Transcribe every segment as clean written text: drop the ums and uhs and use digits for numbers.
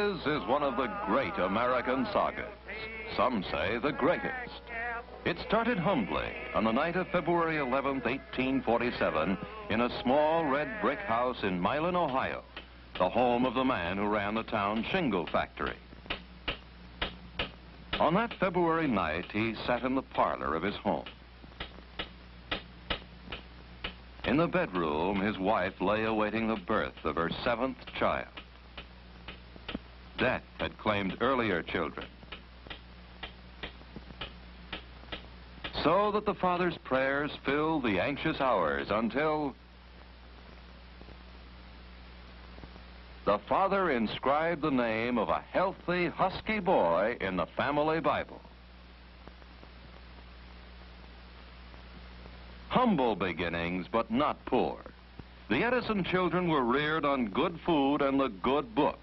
his is one of the great American sagas. Some say the greatest. It started humbly on the night of February 11th, 1847, in a small red brick house in Milan, Ohio, the home of the man who ran the town shingle factory. On that February night, he sat in the parlor of his home. In the bedroom, his wife lay awaiting the birth of her 7th child. Death had claimed earlier children. So that the father's prayers filled the anxious hours until the father inscribed the name of a healthy, husky boy in the family Bible. Humble beginnings, but not poor. The Edison children were reared on good food and the good book.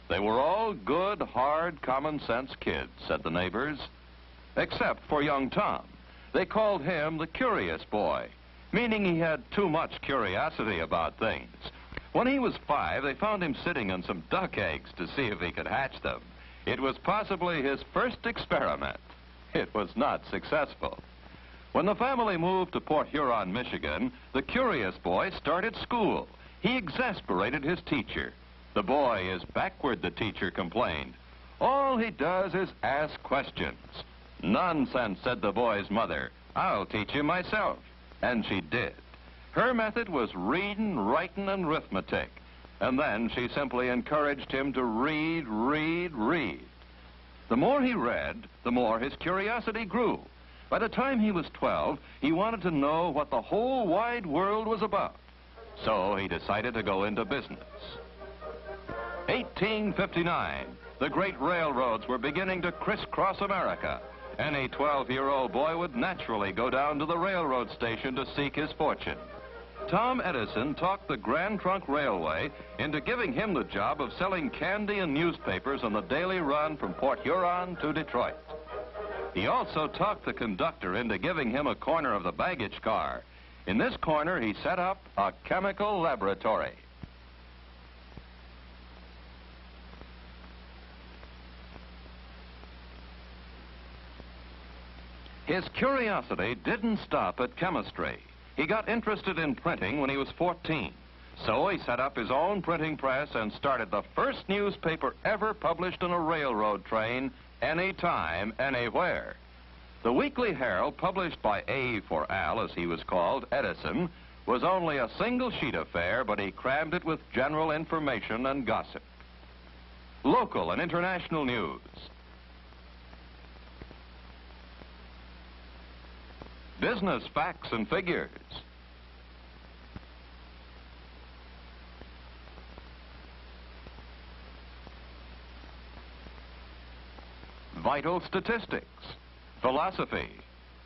They were all good, hard, common-sense kids, said the neighbors, except for young Tom. They called him the curious boy, meaning he had too much curiosity about things. When he was 5, they found him sitting on some duck eggs to see if he could hatch them. It was possibly his first experiment. It was not successful. When the family moved to Port Huron, Michigan, the curious boy started school. He exasperated his teacher. The boy is backward, the teacher complained. All he does is ask questions. Nonsense, said the boy's mother. I'll teach you myself. And she did. Her method was reading, writing, and arithmetic. And then she simply encouraged him to read, read, read. The more he read, the more his curiosity grew. By the time he was 12, he wanted to know what the whole wide world was about. So he decided to go into business. 1859, the great railroads were beginning to crisscross America. Any 12-year-old boy would naturally go down to the railroad station to seek his fortune. Tom Edison talked the Grand Trunk Railway into giving him the job of selling candy and newspapers on the daily run from Port Huron to Detroit. He also talked the conductor into giving him a corner of the baggage car. In this corner, he set up a chemical laboratory. His curiosity didn't stop at chemistry. He got interested in printing when he was 14. So he set up his own printing press and started the first newspaper ever published on a railroad train, anytime, anywhere. The Weekly Herald, published by A for Al, as he was called, Edison, was only a single sheet affair, but he crammed it with general information and gossip. Local and international news. Business facts and figures. Vital statistics. Philosophy.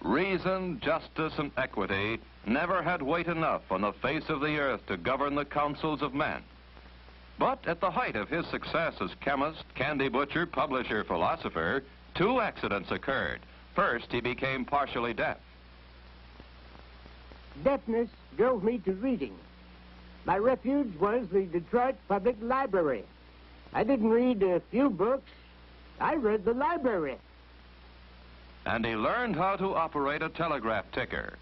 Reason, justice, and equity never had weight enough on the face of the earth to govern the councils of men. But at the height of his success as chemist, candy butcher, publisher, philosopher, 2 accidents occurred. First, he became partially deaf. Deafness drove me to reading. My refuge was the Detroit Public Library. I didn't read a few books. I read the library. And he learned how to operate a telegraph ticker.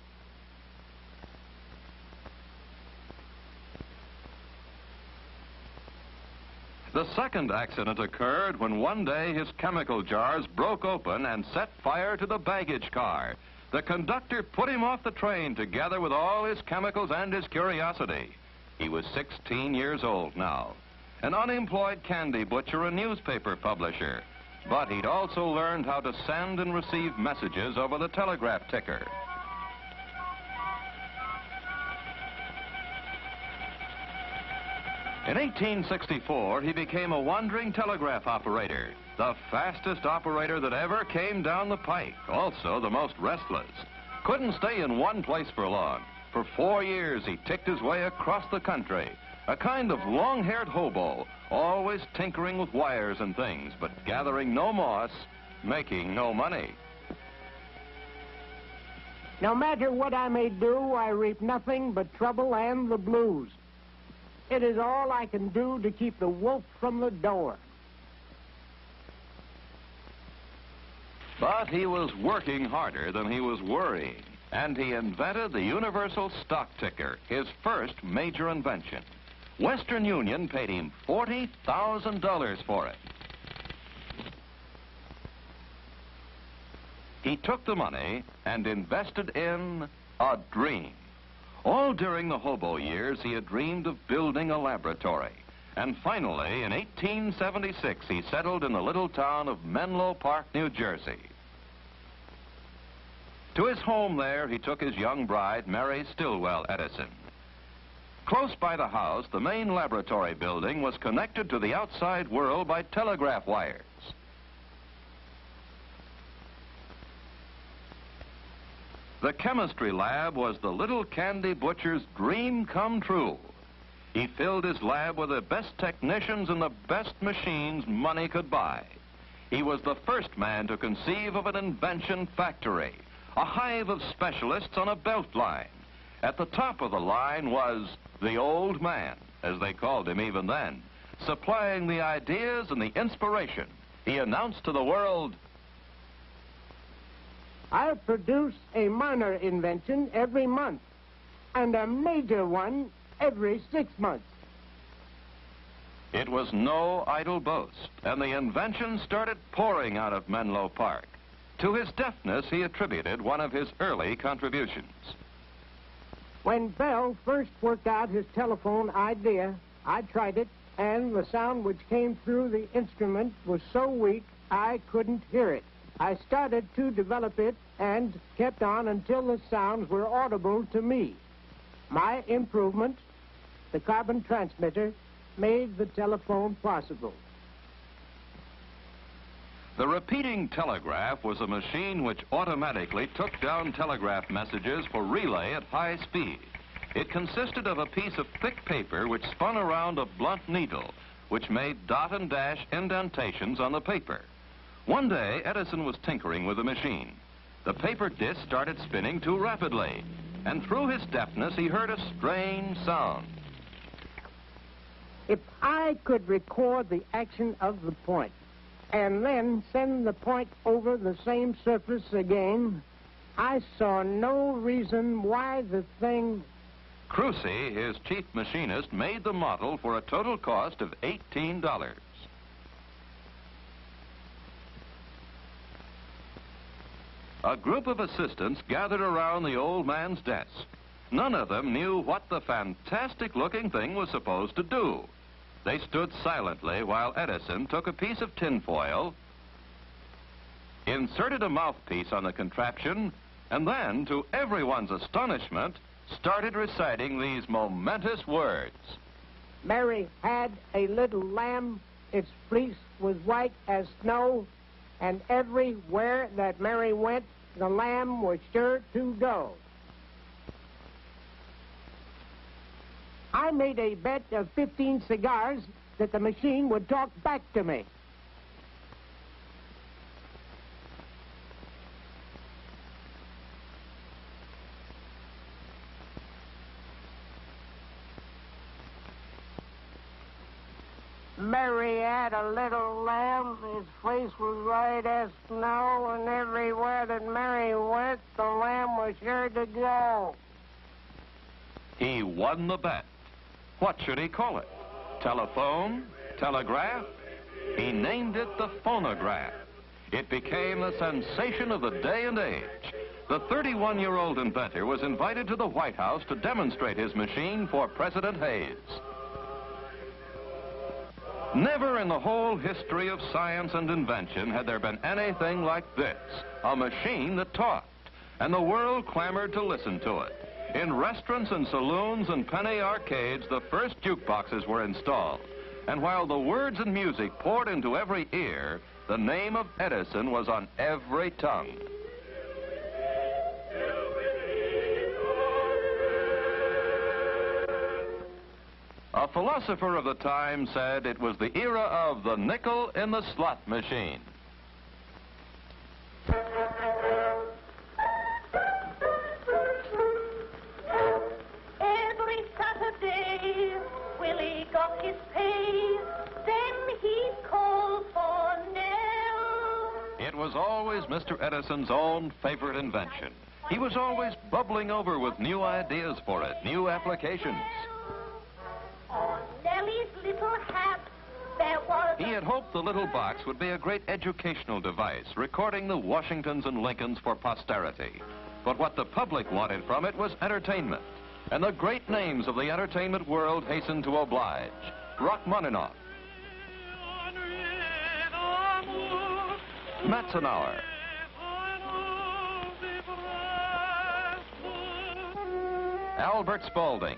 The second accident occurred when one day his chemical jars broke open and set fire to the baggage car. The conductor put him off the train together with all his chemicals and his curiosity. He was 16 years old now, an unemployed candy butcher and newspaper publisher. But he'd also learned how to send and receive messages over the telegraph ticker. In 1864, he became a wandering telegraph operator, the fastest operator that ever came down the pike, also the most restless. Couldn't stay in one place for long. For 4 years, he ticked his way across the country, a kind of long-haired hobo, always tinkering with wires and things, but gathering no moss, making no money. No matter what I may do, I reap nothing but trouble and the blues. It is all I can do to keep the wolf from the door. But he was working harder than he was worrying, and he invented the universal stock ticker, his first major invention. Western Union paid him $40,000 for it. He took the money and invested in a dream. All during the hobo years, he had dreamed of building a laboratory. And finally, in 1876, he settled in the little town of Menlo Park, New Jersey. To his home there, he took his young bride, Mary Stillwell Edison. Close by the house, the main laboratory building was connected to the outside world by telegraph wires. The chemistry lab was the little candy butcher's dream come true. He filled his lab with the best technicians and the best machines money could buy. He was the first man to conceive of an invention factory, a hive of specialists on a belt line. At the top of the line was the old man, as they called him even then, supplying the ideas and the inspiration. He announced to the world, I produce a minor invention every month and a major one every 6 months. It was no idle boast, and the inventions started pouring out of Menlo Park. To his deafness, he attributed one of his early contributions. When Bell first worked out his telephone idea, I tried it, and the sound which came through the instrument was so weak I couldn't hear it. I started to develop it and kept on until the sounds were audible to me. My improvement, the carbon transmitter, made the telephone possible. The repeating telegraph was a machine which automatically took down telegraph messages for relay at high speed. It consisted of a piece of thick paper which spun around a blunt needle, which made dot and dash indentations on the paper. One day, Edison was tinkering with the machine. The paper disc started spinning too rapidly, and through his deafness, he heard a strange sound. If I could record the action of the point and then send the point over the same surface again, I saw no reason why the thing... Crucy, his chief machinist, made the model for a total cost of $18. A group of assistants gathered around the old man's desk. None of them knew what the fantastic-looking thing was supposed to do. They stood silently while Edison took a piece of tinfoil, inserted a mouthpiece on the contraption, and then, to everyone's astonishment, started reciting these momentous words. Mary had a little lamb, its fleece was white as snow, and everywhere that Mary went, the lamb was sure to go. I made a bet of 15 cigars that the machine would talk back to me. Mary had a little lamb, his face was white as snow, and everywhere that Mary went, the lamb was sure to go. He won the bet. What should he call it? Telephone? Telegraph? He named it the phonograph. It became the sensation of the day and age. The 31-year-old inventor was invited to the White House to demonstrate his machine for President Hayes. Never in the whole history of science and invention had there been anything like this, a machine that talked, and the world clamored to listen to it. In restaurants and saloons and penny arcades, the first jukeboxes were installed, and while the words and music poured into every ear, the name of Edison was on every tongue. A philosopher of the time said it was the era of the nickel in the slot machine. Every Saturday, Willie got his pay, then he'd call for Nell. It was always Mr. Mr. Edison's own favorite invention. He was always bubbling over with new ideas for it, new applications. On Nellie's little hat, there was... He had hoped the little box would be a great educational device, recording the Washingtons and Lincolns for posterity. But what the public wanted from it was entertainment. And the great names of the entertainment world hastened to oblige. Rachmaninoff, Metzenauer, Albert Spaulding,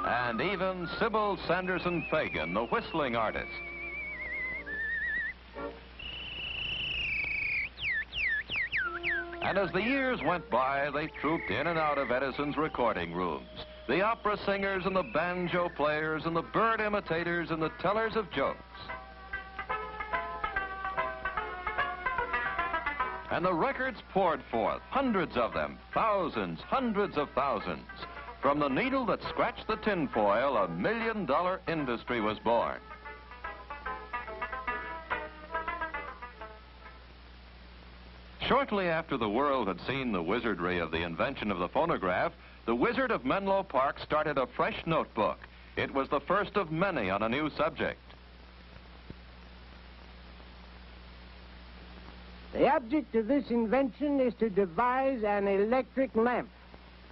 and even Sybil Sanderson Fagan, the whistling artist. And as the years went by, they trooped in and out of Edison's recording rooms. The opera singers and the banjo players and the bird imitators and the tellers of jokes. And the records poured forth, hundreds of them, thousands, hundreds of thousands. From the needle that scratched the tinfoil, a million-dollar industry was born. Shortly after the world had seen the wizardry of the invention of the phonograph, the Wizard of Menlo Park started a fresh notebook. It was the first of many on a new subject. The object of this invention is to devise an electric lamp,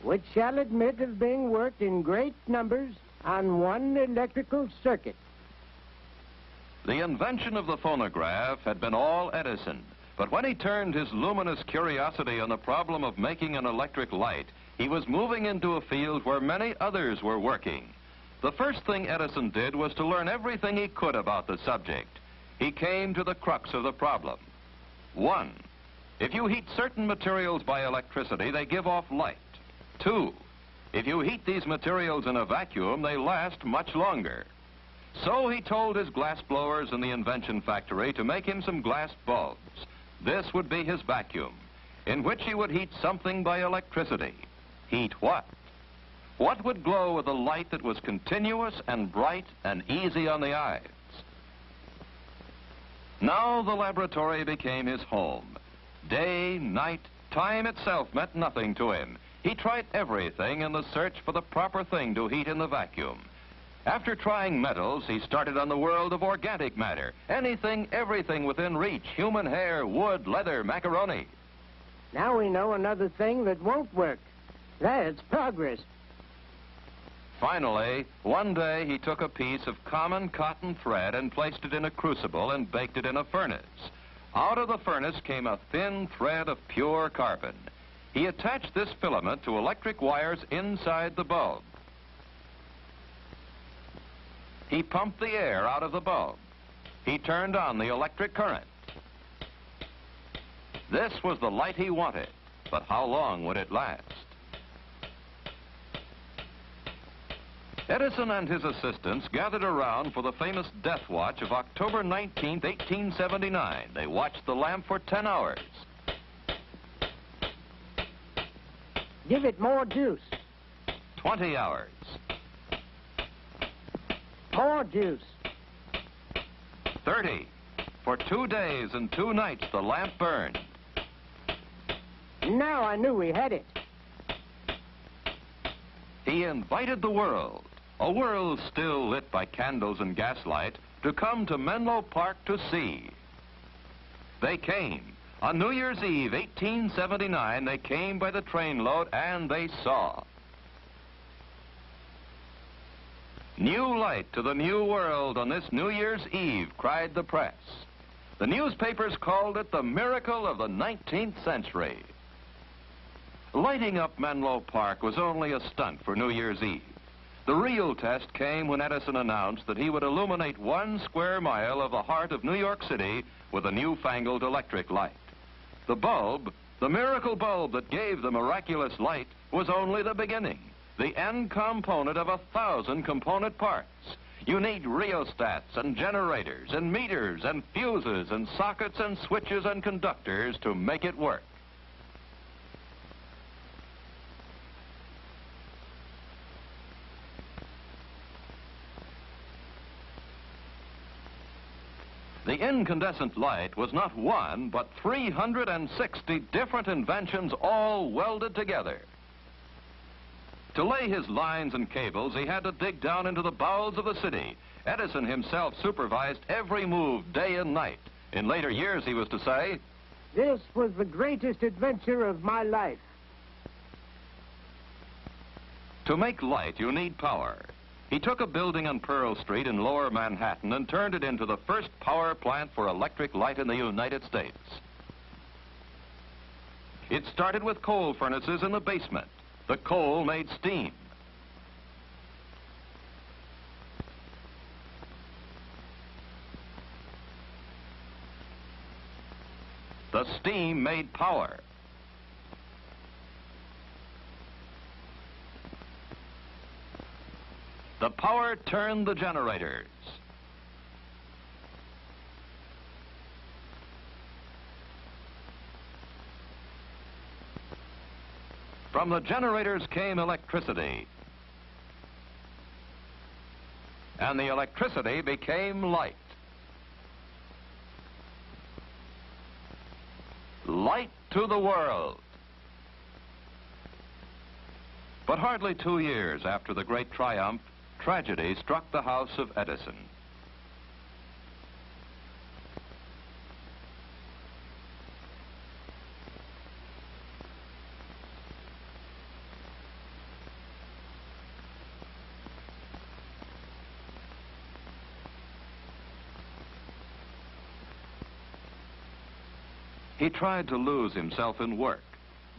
which shall admit of being worked in great numbers on one electrical circuit. The invention of the phonograph had been all Edison, but when he turned his luminous curiosity on the problem of making an electric light, he was moving into a field where many others were working. The first thing Edison did was to learn everything he could about the subject. He came to the crux of the problem. 1. If you heat certain materials by electricity, they give off light. 2. If you heat these materials in a vacuum, they last much longer. So he told his glass blowers in the invention factory to make him some glass bulbs. This would be his vacuum, in which he would heat something by electricity. Heat what? What would glow with a light that was continuous and bright and easy on the eyes? Now the laboratory became his home. Day, night, time itself meant nothing to him. He tried everything in the search for the proper thing to heat in the vacuum. After trying metals, he started on the world of organic matter. Anything, everything within reach. Human hair, wood, leather, macaroni. Now we know another thing that won't work. That's progress. Finally, one day he took a piece of common cotton thread and placed it in a crucible and baked it in a furnace. Out of the furnace came a thin thread of pure carbon. He attached this filament to electric wires inside the bulb. He pumped the air out of the bulb. He turned on the electric current. This was the light he wanted, but how long would it last? Edison and his assistants gathered around for the famous death watch of October 19, 1879. They watched the lamp for 10 hours. Give it more juice. 20 hours. More juice. 30. For 2 days and 2 nights, the lamp burned. Now I knew we had it. He invited the world, a world still lit by candles and gaslight, to come to Menlo Park to see. They came. On New Year's Eve, 1879, they came by the trainload and they saw. New light to the new world on this New Year's Eve, cried the press. The newspapers called it the miracle of the 19th century. Lighting up Menlo Park was only a stunt for New Year's Eve. The real test came when Edison announced that he would illuminate 1 square mile of the heart of New York City with a newfangled electric light. The bulb, the miracle bulb that gave the miraculous light, was only the beginning, the end component of 1,000 component parts. You need rheostats and generators and meters and fuses and sockets and switches and conductors to make it work. The incandescent light was not one, but 360 different inventions all welded together. To lay his lines and cables, he had to dig down into the bowels of the city. Edison himself supervised every move day and night. In later years, he was to say, "This was the greatest adventure of my life." To make light, you need power. He took a building on Pearl Street in Lower Manhattan and turned it into the first power plant for electric light in the United States. It started with coal furnaces in the basement. The coal made steam. The steam made power. The power turned the generators. From the generators came electricity. And the electricity became light. Light to the world. But hardly 2 years after the great triumph, tragedy struck the house of Edison. He tried to lose himself in work,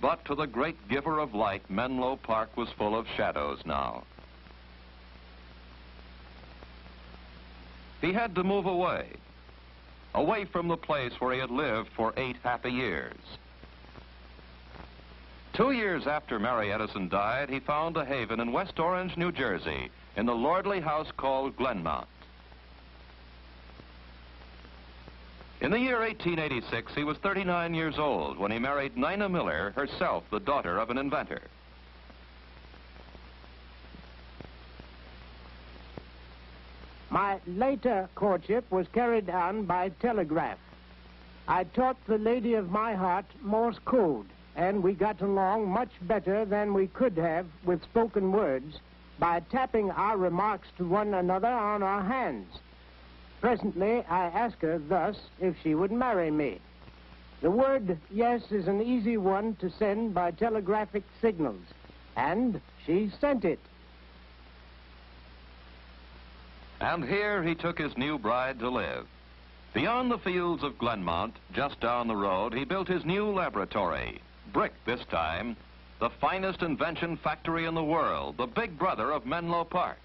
but to the great giver of light, Menlo Park was full of shadows now. He had to move away from the place where he had lived for 8 happy years. 2 years after Mary Edison died, he found a haven in West Orange, New Jersey, in the lordly house called Glenmount. In the year 1886, he was 39 years old when he married Nina Miller, herself the daughter of an inventor. My later courtship was carried on by telegraph. I taught the lady of my heart Morse code, and we got along much better than we could have with spoken words by tapping our remarks to one another on our hands. Presently, I asked her thus if she would marry me. The word yes is an easy one to send by telegraphic signals, and she sent it. And here he took his new bride to live. Beyond the fields of Glenmount, just down the road, he built his new laboratory. Brick this time, the finest invention factory in the world, the big brother of Menlo Park.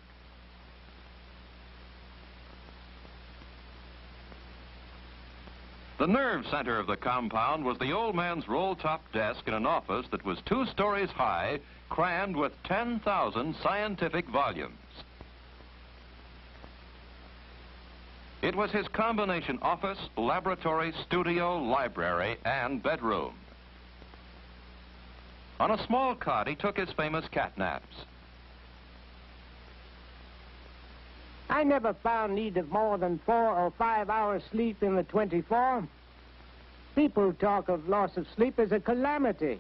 The nerve center of the compound was the old man's roll-top desk in an office that was 2 stories high, crammed with 10,000 scientific volumes. It was his combination office, laboratory, studio, library, and bedroom. On a small cot, he took his famous cat naps. I never found need of more than 4 or 5 hours sleep in the 24. People talk of loss of sleep as a calamity.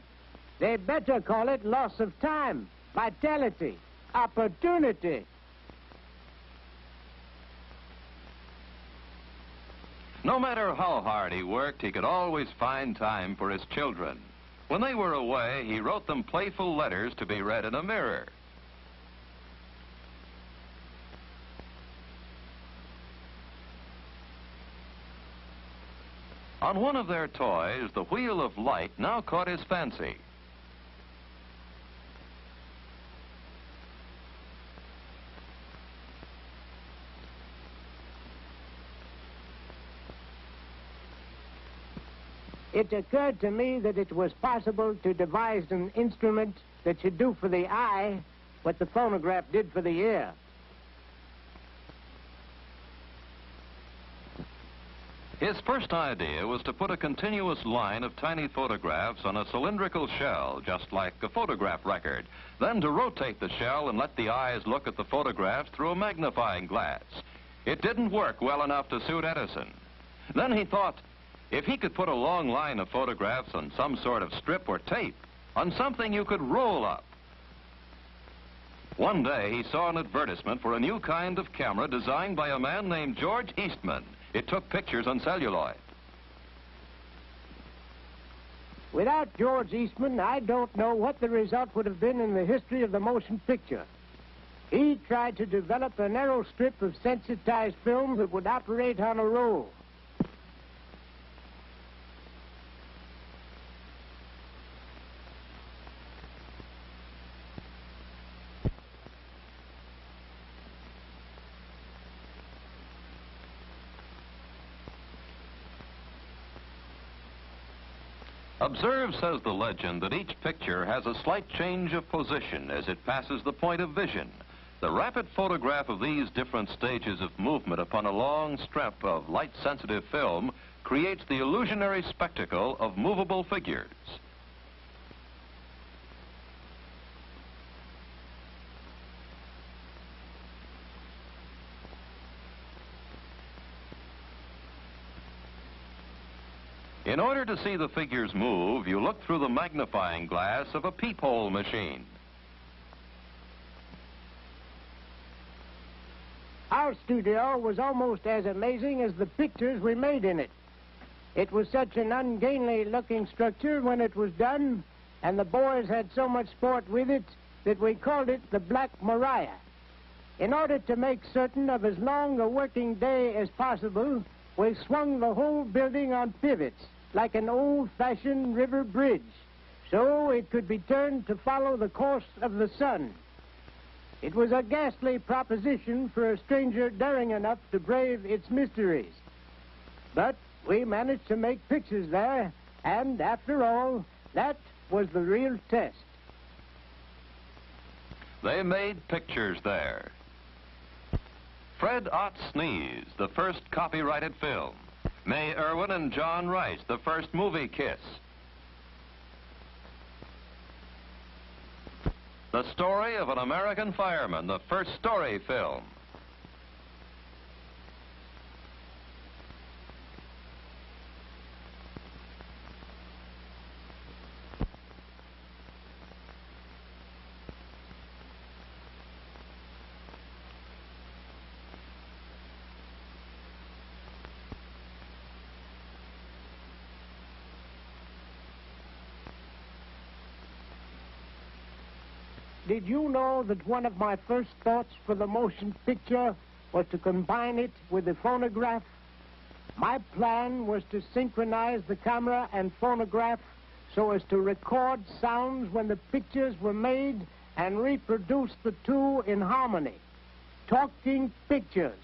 They better call it loss of time, vitality, opportunity. No matter how hard he worked, he could always find time for his children. When they were away, he wrote them playful letters to be read in a mirror. On one of their toys, the wheel of light now caught his fancy. It occurred to me that it was possible to devise an instrument that should do for the eye what the phonograph did for the ear. His first idea was to put a continuous line of tiny photographs on a cylindrical shell, just like a photograph record, then to rotate the shell and let the eyes look at the photographs through a magnifying glass. It didn't work well enough to suit Edison. Then he thought, if he could put a long line of photographs on some sort of strip or tape, on something you could roll up. One day he saw an advertisement for a new kind of camera designed by a man named George Eastman. It took pictures on celluloid. Without George Eastman, I don't know what the result would have been in the history of the motion picture. He tried to develop a narrow strip of sensitized film that would operate on a roll. Observe, says the legend, that each picture has a slight change of position as it passes the point of vision. The rapid photograph of these different stages of movement upon a long strip of light-sensitive film creates the illusionary spectacle of movable figures. In order to see the figures move, you look through the magnifying glass of a peephole machine. Our studio was almost as amazing as the pictures we made in it. It was such an ungainly-looking structure when it was done, and the boys had so much sport with it that we called it the Black Maria. In order to make certain of as long a working day as possible, we swung the whole building on pivots, like an old-fashioned river bridge, so it could be turned to follow the course of the sun. It was a ghastly proposition for a stranger daring enough to brave its mysteries. But we managed to make pictures there, and after all, that was the real test. They made pictures there. Fred Ott Sneeze, the first copyrighted film. May Irwin and John Rice, the first movie kiss. The Story of an American Fireman, the first story film. Did you know that one of my first thoughts for the motion picture was to combine it with the phonograph? My plan was to synchronize the camera and phonograph so as to record sounds when the pictures were made and reproduce the two in harmony. Talking pictures.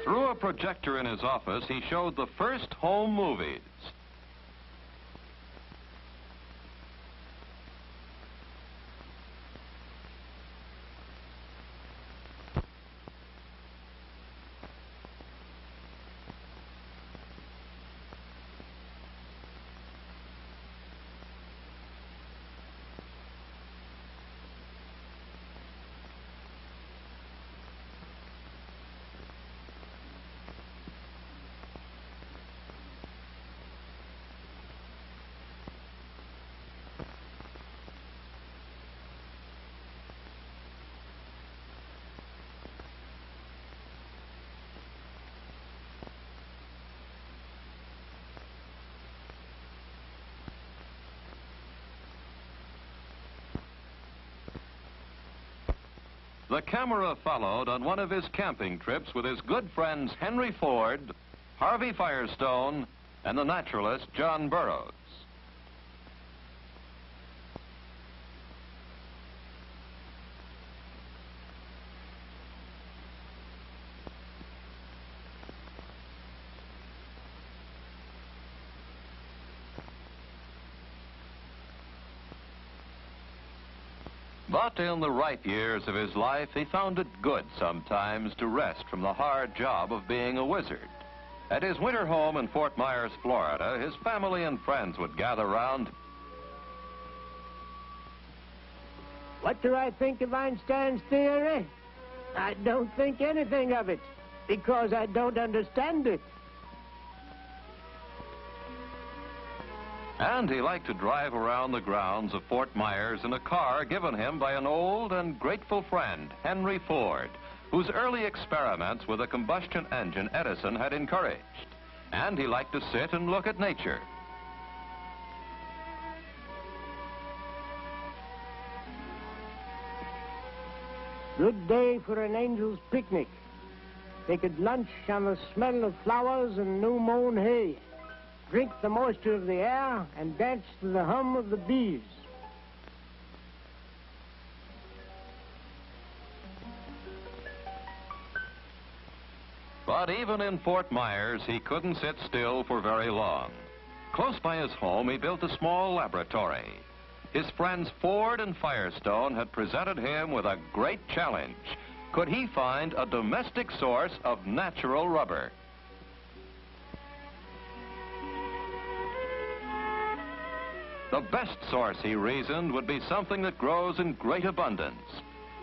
Through a projector in his office, he showed the first home movies. The camera followed on one of his camping trips with his good friends Henry Ford, Harvey Firestone, and the naturalist John Burroughs. But in the ripe years of his life, he found it good sometimes to rest from the hard job of being a wizard. At his winter home in Fort Myers, Florida, his family and friends would gather round. What do I think of Einstein's theory? I don't think anything of it, because I don't understand it. And he liked to drive around the grounds of Fort Myers in a car given him by an old and grateful friend, Henry Ford, whose early experiments with a combustion engine Edison had encouraged. And he liked to sit and look at nature. Good day for an angel's picnic. They could lunch on the smell of flowers and new-mown hay, drink the moisture of the air, and dance to the hum of the bees. But even in Fort Myers, he couldn't sit still for very long. Close by his home, he built a small laboratory. His friends Ford and Firestone had presented him with a great challenge. Could he find a domestic source of natural rubber? The best source, he reasoned, would be something that grows in great abundance.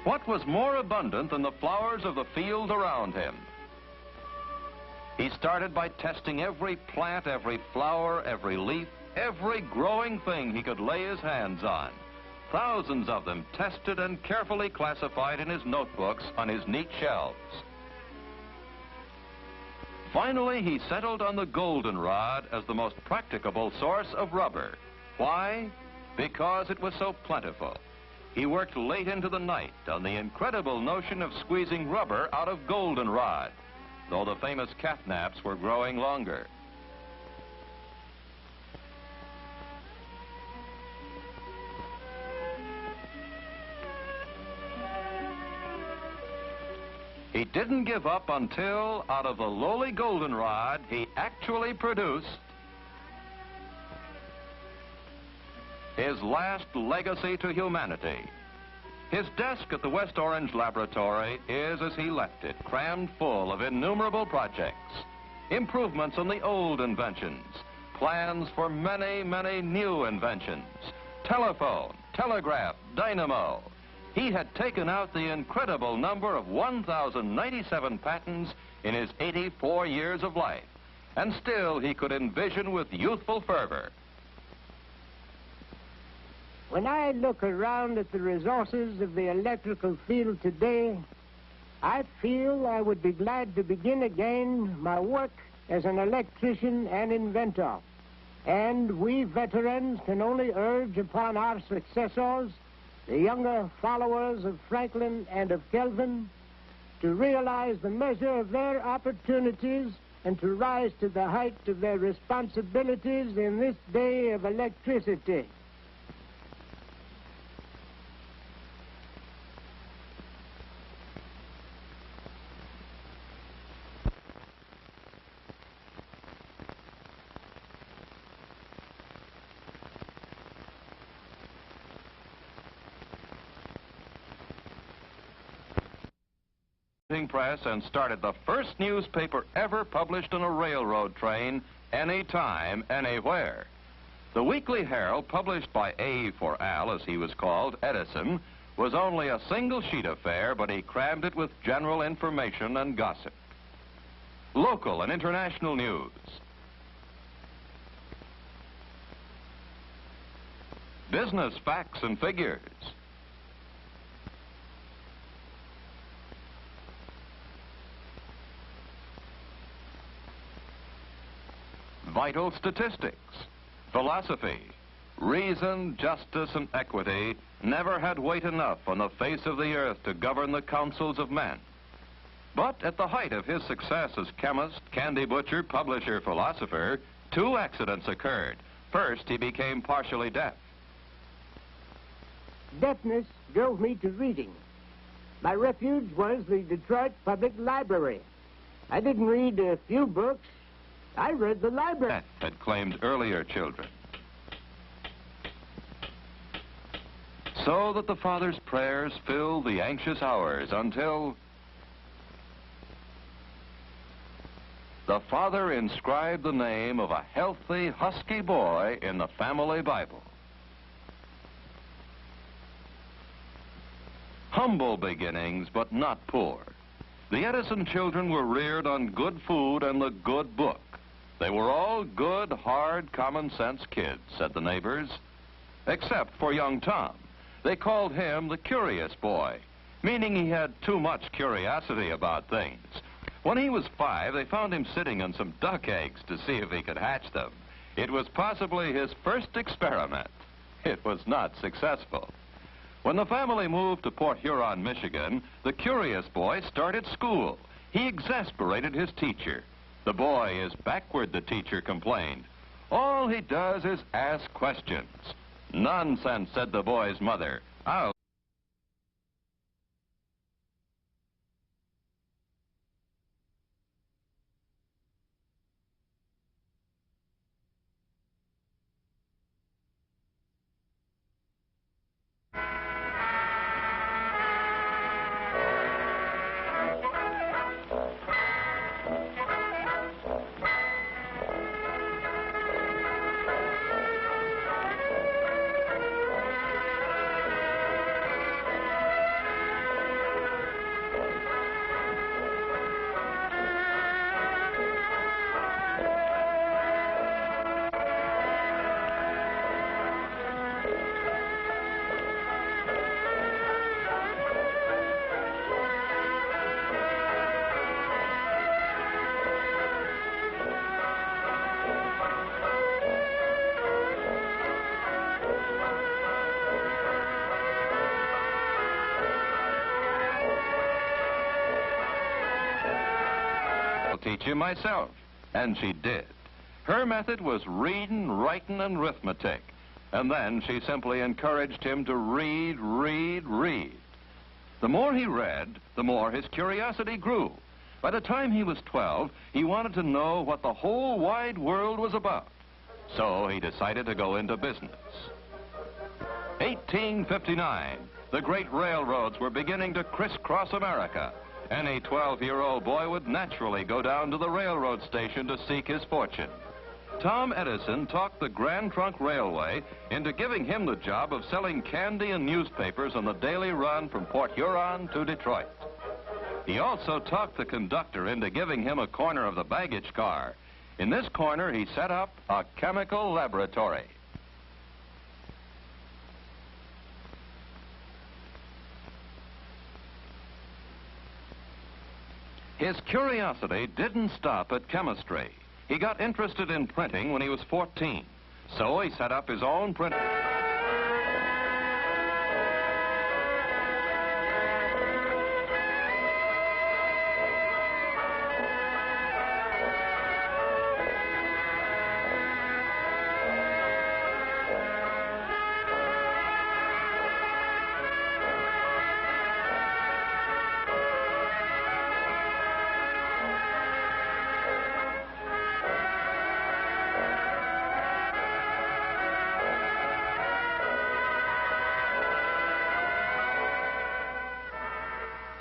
What was more abundant than the flowers of the field around him? He started by testing every plant, every flower, every leaf, every growing thing he could lay his hands on. Thousands of them tested and carefully classified in his notebooks on his neat shelves. Finally, he settled on the goldenrod as the most practicable source of rubber. Why? Because it was so plentiful. He worked late into the night on the incredible notion of squeezing rubber out of goldenrod, though the famous catnaps were growing longer. He didn't give up until, out of the lowly goldenrod, he actually produced his last legacy to humanity. His desk at the West Orange Laboratory is, as he left it, crammed full of innumerable projects, improvements on the old inventions, plans for many, many new inventions, telephone, telegraph, dynamo. He had taken out the incredible number of 1,097 patents in his 84 years of life, and still he could envision with youthful fervor. When I look around at the resources of the electrical field today, I feel I would be glad to begin again my work as an electrician and inventor. And we veterans can only urge upon our successors, the younger followers of Franklin and of Kelvin, to realize the measure of their opportunities and to rise to the height of their responsibilities in this day of electricity. Press and started the first newspaper ever published on a railroad train, anytime, anywhere. The Weekly Herald, published by A for Al, as he was called, Edison, was only a single sheet affair, but he crammed it with general information and gossip. Local and international news. Business facts and figures. Vital statistics, philosophy, reason, justice, and equity never had weight enough on the face of the earth to govern the councils of men. But at the height of his success as chemist, candy butcher, publisher, philosopher, two accidents occurred. First, he became partially deaf. Deafness drove me to reading. My refuge was the Detroit Public Library. I didn't read a few books. I read the library. Had claimed earlier children. So that the father's prayers filled the anxious hours until the father inscribed the name of a healthy, husky boy in the family Bible. Humble beginnings, but not poor. The Edison children were reared on good food and the good book. They were all good, hard, common-sense kids, said the neighbors, except for young Tom. They called him the curious boy, meaning he had too much curiosity about things. When he was 5, they found him sitting on some duck eggs to see if he could hatch them. It was possibly his first experiment. It was not successful. When the family moved to Port Huron, Michigan, the curious boy started school. He exasperated his teacher. The boy is backward, the teacher complained. All he does is ask questions. Nonsense, said the boy's mother. I'll teach you myself. And she did. Her method was reading, writing, and arithmetic. And then she simply encouraged him to read, read, read. The more he read, the more his curiosity grew. By the time he was 12, he wanted to know what the whole wide world was about. So he decided to go into business. 1859, the great railroads were beginning to crisscross America. Any 12-year-old boy would naturally go down to the railroad station to seek his fortune. Tom Edison talked the Grand Trunk Railway into giving him the job of selling candy and newspapers on the daily run from Port Huron to Detroit. He also talked the conductor into giving him a corner of the baggage car. In this corner, he set up a chemical laboratory. His curiosity didn't stop at chemistry. He got interested in printing when he was 14. So he set up his own printer.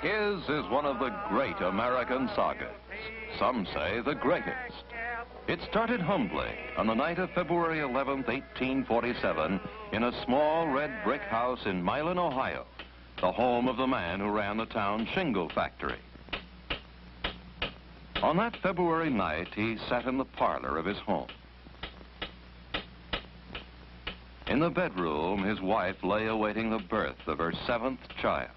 His is one of the great American sagas. Some say the greatest. It started humbly on the night of February 11th, 1847, in a small red brick house in Milan, Ohio, the home of the man who ran the town shingle factory. On that February night, he sat in the parlor of his home. In the bedroom, his wife lay awaiting the birth of her 7th child.